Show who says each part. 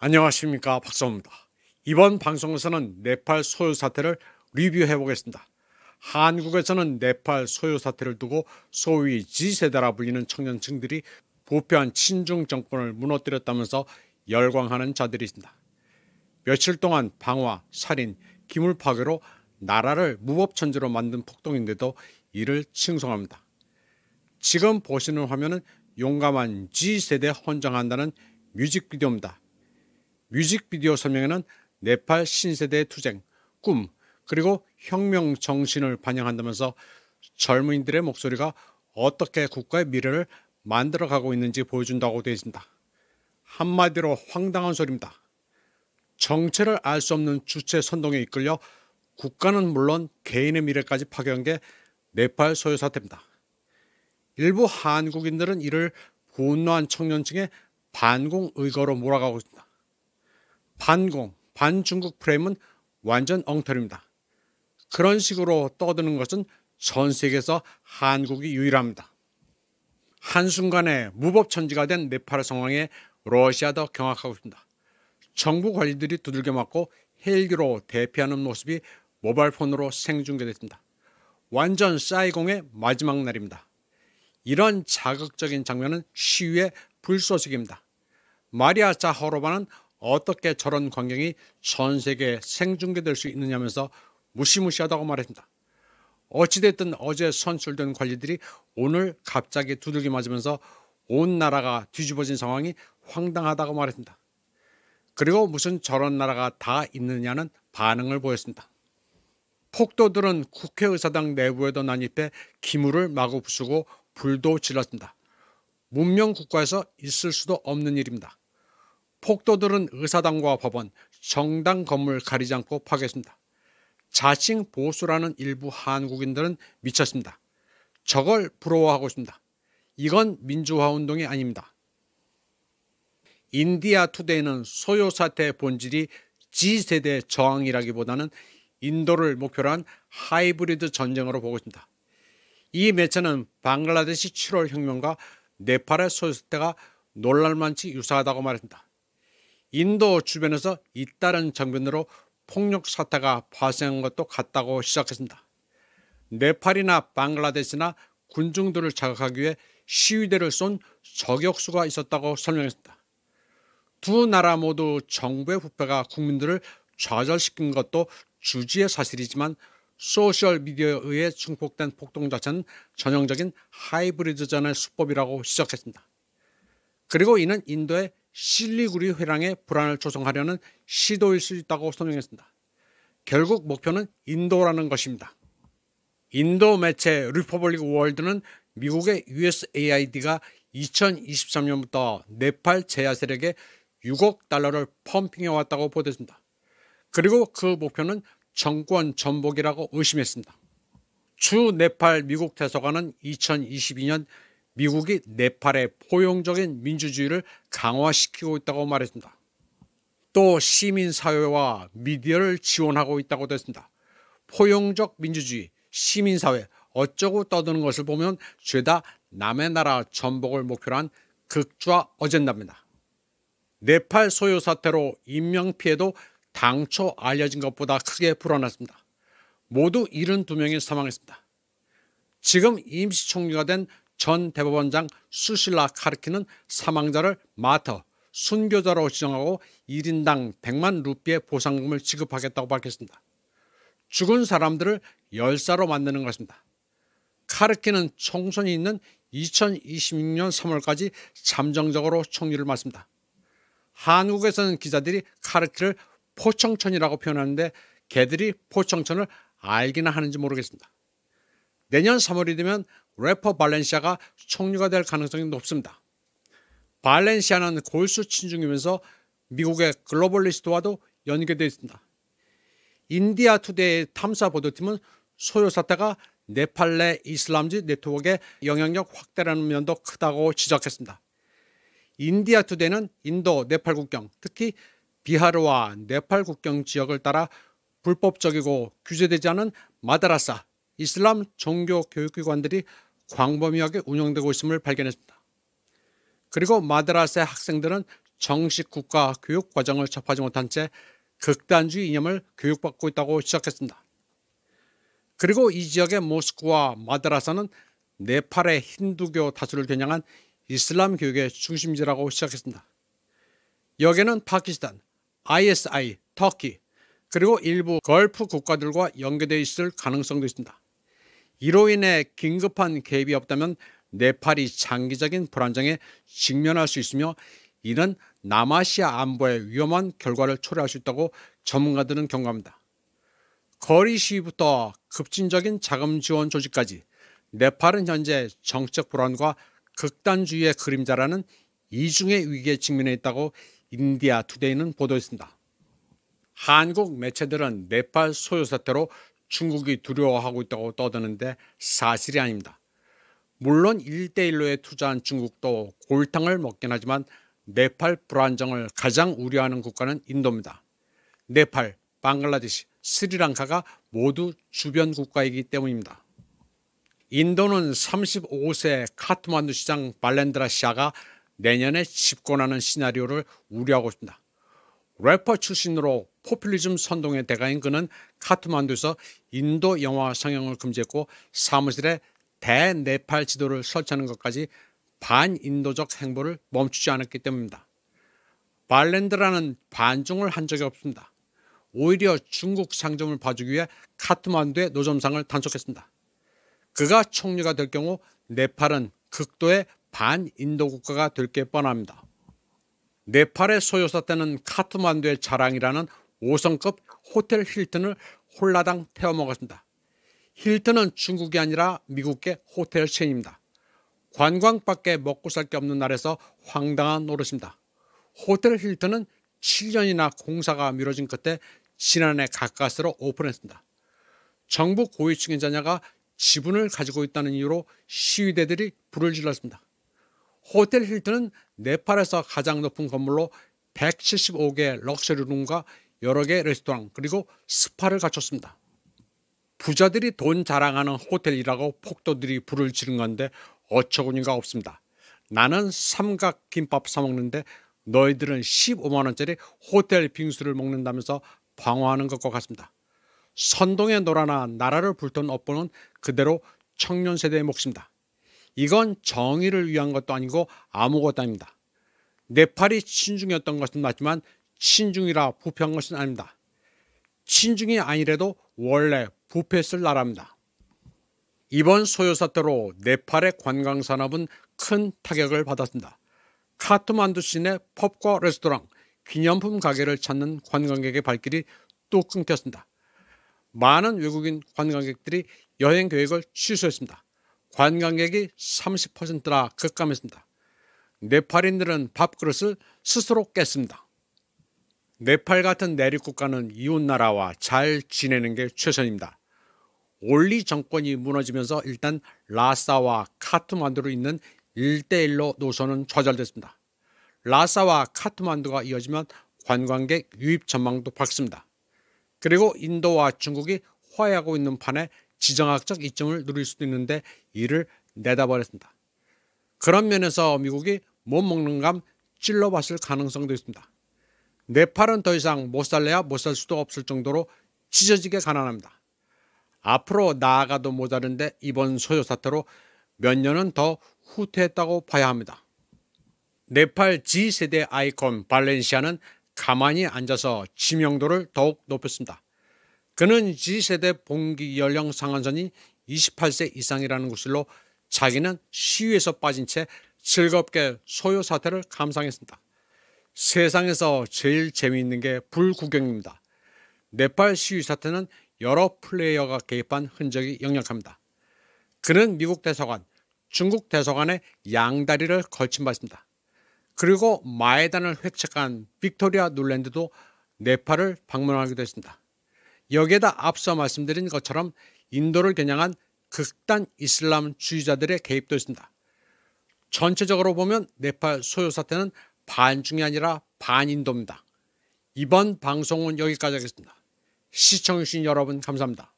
Speaker 1: 안녕하십니까, 박사입니다. 이번 방송에서는 네팔 소요 사태를 리뷰해 보겠습니다. 한국에서는 네팔 소요 사태를 두고 소위 G세대라 불리는 청년층들이 부패한 친중 정권을 무너뜨렸다면서 열광하는 자들이 있습니다. 며칠 동안 방화, 살인, 기물 파괴로 나라를 무법천지로 만든 폭동인데도 이를 칭송합니다. 지금 보시는 화면은 용감한 G세대 헌정한다는 뮤직비디오입니다. 뮤직비디오 설명에는 네팔 신세대의 투쟁, 꿈, 그리고 혁명 정신을 반영한다면서 젊은이들의 목소리가 어떻게 국가의 미래를 만들어가고 있는지 보여준다고 되어 있습니다. 한마디로 황당한 소리입니다. 정체를 알 수 없는 주체 선동에 이끌려 국가는 물론 개인의 미래까지 파괴한 게 네팔 소요 사태입니다. 일부 한국인들은 이를 분노한 청년층의 반공 의거로 몰아가고 있습니다. 반공, 반중국 프레임은 완전 엉터리입니다. 그런 식으로 떠드는 것은 전 세계에서 한국이 유일합니다. 한순간에 무법천지가 된 네팔 상황에 러시아도 경악하고 있습니다. 정부 관리들이 두들겨 맞고 헬기로 대피하는 모습이 모바일폰으로 생중계됐습니다. 완전 사이공의 마지막 날입니다. 이런 자극적인 장면은 시위의 불쏘시개입니다. 마리아 자하로바는 어떻게 저런 광경이 전 세계에 생중계될 수 있느냐면서 무시무시하다고 말했습니다. 어찌됐든 어제 선출된 관리들이 오늘 갑자기 두들겨 맞으면서 온 나라가 뒤집어진 상황이 황당하다고 말했습니다. 그리고 무슨 저런 나라가 다 있느냐는 반응을 보였습니다. 폭도들은 국회의사당 내부에도 난입해 기물을 마구 부수고 불도 질렀습니다. 문명 국가에서 있을 수도 없는 일입니다. 폭도들은 의사당과 법원, 정당 건물 가리지 않고 파괴했습니다. 자칭 보수라는 일부 한국인들은 미쳤습니다. 저걸 부러워하고 있습니다. 이건 민주화 운동이 아닙니다. 인디아 투데이는 소요 사태의 본질이 G세대 저항이라기보다는 인도를 목표로 한 하이브리드 전쟁으로 보고 있습니다. 이 매체는 방글라데시 7월 혁명과 네팔의 소요 사태가 놀랄만치 유사하다고 말했습니다. 인도 주변에서 잇따른 정변으로 폭력 사태가 발생한 것도 같다고 시작했습니다. 네팔이나 방글라데시나 군중들을 자극하기 위해 시위대를 쏜 저격수가 있었다고 설명했습니다. 두 나라 모두 정부의 부패가 국민들을 좌절시킨 것도 주지의 사실이지만 소셜미디어에 의해 증폭된 폭동 자체는 전형적인 하이브리드전의 수법이라고 지적했습니다. 그리고 이는 인도의 실리구리 회랑에 불안을 조성하려는 시도일 수 있다고 설명했습니다. 결국 목표는 인도라는 것입니다. 인도 매체 리퍼블릭 월드는 미국의 USAID가 2023년부터 네팔 제야 세력에 6억 달러를 펌핑해왔다고 보도했습니다. 그리고 그 목표는 정권 전복이라고 의심했습니다. 주 네팔 미국 대사관은 2022년 미국이 네팔의 포용적인 민주주의를 강화시키고 있다고 말했습니다. 또 시민사회와 미디어를 지원하고 있다고 했습니다. 포용적 민주주의, 시민사회 어쩌고 떠드는 것을 보면 죄다 남의 나라 전복을 목표로 한 극좌 어젠다입니다. 네팔 소요 사태로 인명피해도 당초 알려진 것보다 크게 불어났습니다. 모두 72명이 사망했습니다. 지금 임시총리가 된 전 대법원장 수실라 카르키는 사망자를 마터, 순교자로 지정하고 1인당 100만 루피의 보상금을 지급하겠다고 밝혔습니다. 죽은 사람들을 열사로 만드는 것입니다. 카르키는 총선이 있는 2026년 3월까지 잠정적으로 총리를 맡습니다. 한국에서는 기자들이 카르키를 포청천이라고 표현하는데 개들이 포청천을 알기나 하는지 모르겠습니다. 내년 3월이 되면 래퍼 발렌시아가 총리가 될 가능성이 높습니다. 발렌시아는 골수 친중이면서 미국의 글로벌리스트와도 연계되어 있습니다. 인디아 투데이 탐사 보도팀은 소요 사태가 네팔 내 이슬람지 네트워크의 영향력 확대라는 면도 크다고 지적했습니다. 인디아 투데이는 인도 네팔 국경, 특히 비하르와 네팔 국경 지역을 따라 불법적이고 규제되지 않은 마드라사, 이슬람 종교 교육기관들이 광범위하게 운영되고 있음을 발견했습니다. 그리고 마드라사의 학생들은 정식 국가 교육 과정을 접하지 못한 채 극단주의 이념을 교육받고 있다고 지적했습니다. 그리고 이 지역의 모스크와 마드라사는 네팔의 힌두교 다수를 겨냥한 이슬람 교육의 중심지라고 시작했습니다. 여기는 파키스탄, ISI, 터키, 그리고 일부 걸프 국가들과 연계되어 있을 가능성도 있습니다. 이로 인해 긴급한 개입이 없다면 네팔이 장기적인 불안정에 직면할 수 있으며 이는 남아시아 안보에 위험한 결과를 초래할 수 있다고 전문가들은 경고합니다. 거리 시위부터 급진적인 자금 지원 조직까지 네팔은 현재 정책 불안과 극단주의의 그림자라는 이중의 위기에 직면해 있다고 인디아 투데이는 보도했습니다. 한국 매체들은 네팔 소요 사태로 중국이 두려워하고 있다고 떠드는데 사실이 아닙니다. 물론 1대1로에 투자한 중국도 골탕을 먹긴 하지만 네팔 불안정을 가장 우려하는 국가는 인도입니다. 네팔, 방글라데시, 스리랑카가 모두 주변 국가이기 때문입니다. 인도는 35세 카트만두 시장 발렌드라 시아가 내년에 집권하는 시나리오를 우려하고 있습니다. 래퍼 출신으로 포퓰리즘 선동의 대가인 그는 카트만두에서 인도 영화 상영을 금지했고 사무실에 대네팔 지도를 설치하는 것까지 반인도적 행보를 멈추지 않았기 때문입니다. 발렌드라는 반중을 한 적이 없습니다. 오히려 중국 상점을 봐주기 위해 카트만두의 노점상을 단속했습니다. 그가 총리가 될 경우 네팔은 극도의 반인도 국가가 될 게 뻔합니다. 네팔의 소요 사태는 카트만두의 자랑이라는 5성급 호텔 힐튼을 홀라당 태워먹었습니다. 힐튼은 중국이 아니라 미국의 호텔 체인입니다. 관광밖에 먹고 살 게 없는 나라에서 황당한 노릇입니다. 호텔 힐튼은 7년이나 공사가 미뤄진 끝에 지난해 가까스로 오픈했습니다. 정부 고위층의 자녀가 지분을 가지고 있다는 이유로 시위대들이 불을 질렀습니다. 호텔 힐튼은 네팔에서 가장 높은 건물로 175개 럭셔리 룸과 여러 개 레스토랑 그리고 스파를 갖췄습니다. 부자들이 돈 자랑하는 호텔이라고 폭도들이 불을 지른 건데 어처구니가 없습니다. 나는 삼각 김밥 사 먹는데 너희들은 15만 원짜리 호텔 빙수를 먹는다면서 방어하는 것과 같습니다. 선동의 노라나 나라를 불태운 업보는 그대로 청년 세대의 몫입니다. 이건 정의를 위한 것도 아니고 아무것도 아닙니다. 네팔이 친중이었던 것은 맞지만 친중이라 부패한 것은 아닙니다. 친중이 아니래도 원래 부패했을 나라입니다. 이번 소요 사태로 네팔의 관광산업은 큰 타격을 받았습니다. 카트만두 시내 펍과 레스토랑, 기념품 가게를 찾는 관광객의 발길이 뚝 끊겼습니다. 많은 외국인 관광객들이 여행 계획을 취소했습니다. 관광객이 30%나 급감했습니다. 네팔인들은 밥그릇을 스스로 깼습니다. 네팔 같은 내륙 국가는 이웃나라와 잘 지내는 게 최선입니다. 올리 정권이 무너지면서 일단 라사와 카트만두로 있는 1대1로 노선은 좌절됐습니다. 라사와 카트만두가 이어지면 관광객 유입 전망도 밝습니다. 그리고 인도와 중국이 화해하고 있는 판에 지정학적 이점을 누릴 수도 있는데 이를 내다버렸습니다. 그런 면에서 미국이 못 먹는 감 찔러봤을 가능성도 있습니다. 네팔은 더 이상 못 살래야 못 살 수도 없을 정도로 찢어지게 가난합니다. 앞으로 나아가도 모자른데 이번 소요 사태로 몇 년은 더 후퇴했다고 봐야 합니다. 네팔 G세대 아이콘 발렌시아는 가만히 앉아서 지명도를 더욱 높였습니다. 그는 G세대 봉기 연령 상한선이 28세 이상이라는 구실로 자기는 시위에서 빠진 채 즐겁게 소요 사태를 감상했습니다. 세상에서 제일 재미있는 게 불구경입니다. 네팔 시위 사태는 여러 플레이어가 개입한 흔적이 역력합니다. 그는 미국 대사관, 중국 대사관의 양다리를 걸친 바 있습니다. 그리고 마에단을 획책한 빅토리아 눌랜드도 네팔을 방문하기도 했습니다. 여기에다 앞서 말씀드린 것처럼 인도를 겨냥한 극단 이슬람주의자들의 개입도 있습니다. 전체적으로 보면 네팔 소요 사태는 반중이 아니라 반인도입니다. 이번 방송은 여기까지 하겠습니다. 시청해주신 여러분 감사합니다.